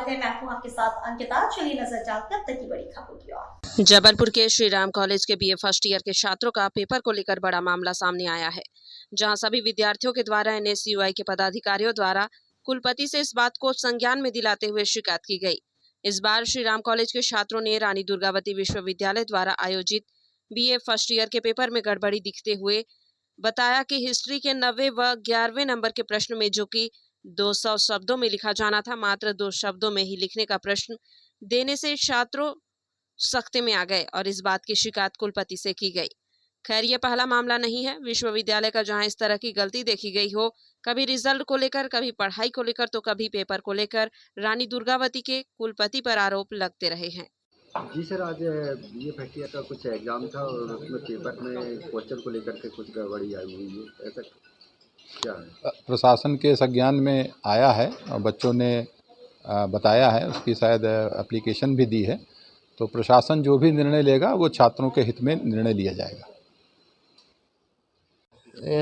थे। मैं हूं आपके साथ अंकिता। चलिए नजर डालते हैं अब तक की बड़ी खबरों की ओर। जबलपुर के श्री राम कॉलेज के बीए फर्स्ट ईयर के छात्रों का पेपर को लेकर बड़ा मामला सामने आया है, जहां सभी विद्यार्थियों के द्वारा एनएसयूआई के पदाधिकारियों द्वारा कुलपति से इस बात को संज्ञान में दिलाते हुए शिकायत की गई। इस बार श्री राम कॉलेज के छात्रों ने रानी दुर्गावती विश्वविद्यालय द्वारा आयोजित बीए फर्स्ट ईयर के पेपर में गड़बड़ी दिखते हुए बताया कि हिस्ट्री के 90 व 11वें नंबर के प्रश्न में, जो कि 200 शब्दों में लिखा जाना था, मात्र 2 शब्दों में ही लिखने का प्रश्न देने से छात्रों सख्ते में आ गए और इस बात की शिकायत कुलपति से की गई। खैर, यह पहला मामला नहीं है विश्वविद्यालय का जहां इस तरह की गलती देखी गई हो, कभी रिजल्ट को लेकर, कभी पढ़ाई को लेकर, तो कभी पेपर को लेकर रानी दुर्गावती के कुलपति पर आरोप लगते रहे हैं। जी सर, आज ये फर्स्ट ईयर का कुछ एग्ज़ाम था और उसमें पेपर में क्वेश्चन को लेकर के कुछ गड़बड़ी आई हुई है, ऐसा क्या है? प्रशासन के संज्ञान में आया है और बच्चों ने बताया है, उसकी शायद एप्लीकेशन भी दी है। तो प्रशासन जो भी निर्णय लेगा वो छात्रों के हित में निर्णय लिया जाएगा।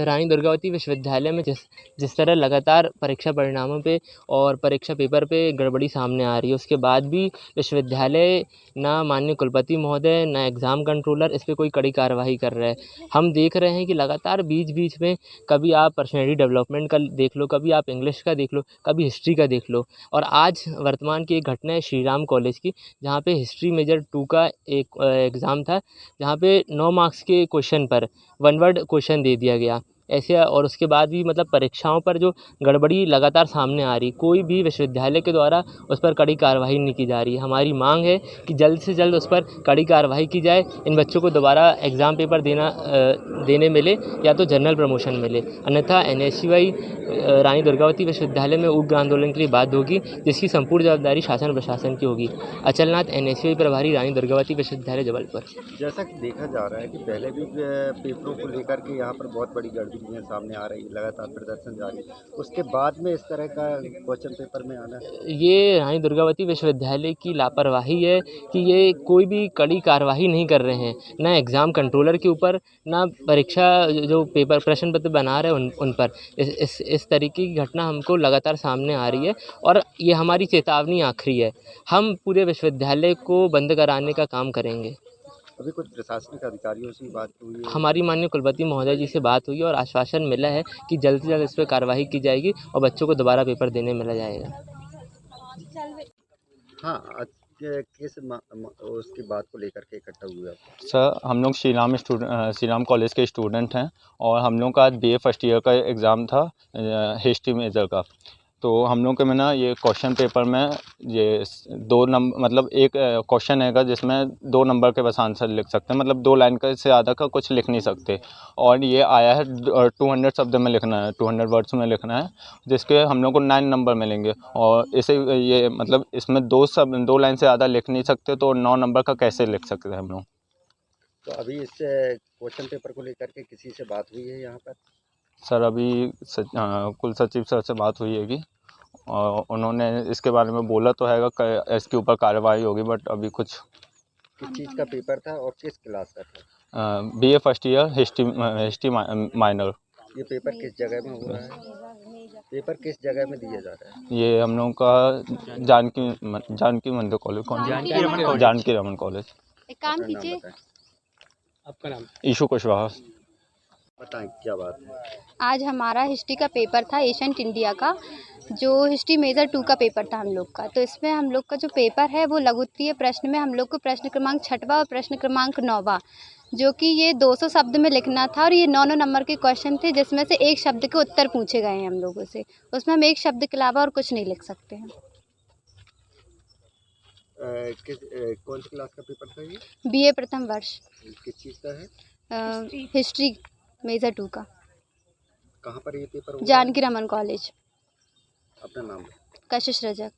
रानी दुर्गावती विश्वविद्यालय में जिस तरह लगातार परीक्षा परिणामों पे और परीक्षा पेपर पे गड़बड़ी सामने आ रही है, उसके बाद भी विश्वविद्यालय ना माननीय कुलपति महोदय ना एग्ज़ाम कंट्रोलर इस पे कोई कड़ी कार्रवाई कर रहे हैं। हम देख रहे हैं कि लगातार बीच बीच में कभी आप पर्सनैलिटी डेवलपमेंट का देख लो, कभी आप इंग्लिश का देख लो, कभी हिस्ट्री का देख लो। और आज वर्तमान की एक घटना है श्री राम कॉलेज की, जहाँ पे हिस्ट्री मेजर 2 का एक एग्ज़ाम था, जहाँ पे 9 मार्क्स के क्वेश्चन पर वन वर्ड क्वेश्चन दे दिया गया। ऐसे और उसके बाद भी मतलब परीक्षाओं पर जो गड़बड़ी लगातार सामने आ रही, कोई भी विश्वविद्यालय के द्वारा उस पर कड़ी कार्रवाई नहीं की जा रही है। हमारी मांग है कि जल्द से जल्द उस पर कड़ी कार्रवाई की जाए, इन बच्चों को दोबारा एग्ज़ाम पेपर देने मिले या तो जनरल प्रमोशन मिले, अन्यथा एनएसयूआई रानी दुर्गावती विश्वविद्यालय में उग्र आंदोलन के लिए बाध्य होगी, जिसकी संपूर्ण जवाबदारी शासन प्रशासन की होगी। अचलनाथ, एनएसयूआई प्रभारी, रानी दुर्गावती विश्वविद्यालय, जबलपुर। जैसा कि देखा जा रहा है कि पहले भी पेपरों को लेकर के यहाँ पर बहुत बड़ी गड़बड़ियाँ सामने आ रही, लगातार प्रदर्शन जारी, उसके बाद में इस तरह का क्वेश्चन पेपर में आना, ये रानी दुर्गावती विश्वविद्यालय की लापरवाही है कि ये कोई भी कड़ी कार्रवाई नहीं कर रहे हैं, ना एग्ज़ाम कंट्रोलर के ऊपर, ना परीक्षा जो पेपर प्रश्न पत्र बना रहे हैं उन पर। इस तरीके की घटना हमको लगातार सामने आ रही है और ये हमारी चेतावनी आखिरी है। हम पूरे विश्वविद्यालय को बंद कराने का काम करेंगे। अभी कुछ प्रशासनिक अधिकारियों से बात हुई है? हमारी माननीय कुलपति महोदय जी से बात हुई और आश्वासन मिला है कि जल्द से जल्द इस पर कार्रवाई की जाएगी और बच्चों को दोबारा पेपर देने मिला जाएगा। हाँ, आज किस उसकी बात को लेकर के इकट्ठा हुए आप? सर, हम लोग श्री राम कॉलेज के स्टूडेंट हैं और हम लोग का आज बीए फर्स्ट ईयर का एग्ज़ाम था हिस्ट्री मेजर का। तो हम लोग के में ना ये क्वेश्चन पेपर में ये 2 नंबर मतलब एक क्वेश्चन हैगा जिसमें 2 नंबर के बस आंसर लिख सकते हैं, मतलब 2 लाइन का से ज़्यादा का कुछ लिख नहीं सकते। और ये आया है 200 शब्द में लिखना है, 200 वर्ड्स में लिखना है, जिसके हम लोग को 9 नंबर मिलेंगे। और इसे ये मतलब इसमें 2 लाइन से ज़्यादा लिख नहीं सकते, तो 9 नंबर का कैसे लिख सकते हैं हम लोग। तो अभी इस क्वेश्चन पेपर को लेकर के किसी से बात हुई है यहाँ पर? सर, अभी कुल सचिव सर से बात हुई हैगी और उन्होंने इसके बारे में बोला तो हैगा इसके ऊपर कार्रवाई होगी, बट अभी कुछ। किस चीज़ का पेपर था और किस क्लास का था? BA first year history minor. ये पेपर किस जगह में हो रहा है? पेपर किस जगह में दिया जा रहा है? ये हम लोग का जानकी मंदिर कॉलेज, जानकी रमन कॉलेज। एक काम कीजिए, आपका नाम? ईशु कुशवाहा। बताएं क्या बात है? आज हमारा हिस्ट्री का पेपर था, एशियंट इंडिया का, जो हिस्ट्री मेजर 2 का पेपर था हम लोग का। तो इसमें हम लोग का जो पेपर है वो लघु उत्तरीय प्रश्न में हम लोग को प्रश्न क्रमांक 6वां और प्रश्न क्रमांक 9वां, जो कि ये 200 शब्द में लिखना था और ये 9 नंबर के क्वेश्चन थे, जिसमें से एक शब्द के उत्तर पूछे गए हैं हम लोगों से। उसमें हम एक शब्द के अलावा और कुछ नहीं लिख सकते हैं। कौन सी क्लास का पेपर था ये? बीए प्रथम वर्ष, किस चीज़ का है? हिस्ट्री मेजर 2 का। कहाँ पर ये पेपर हुआ? जानकी रमन कॉलेज। अपना नाम? कशिश रजक।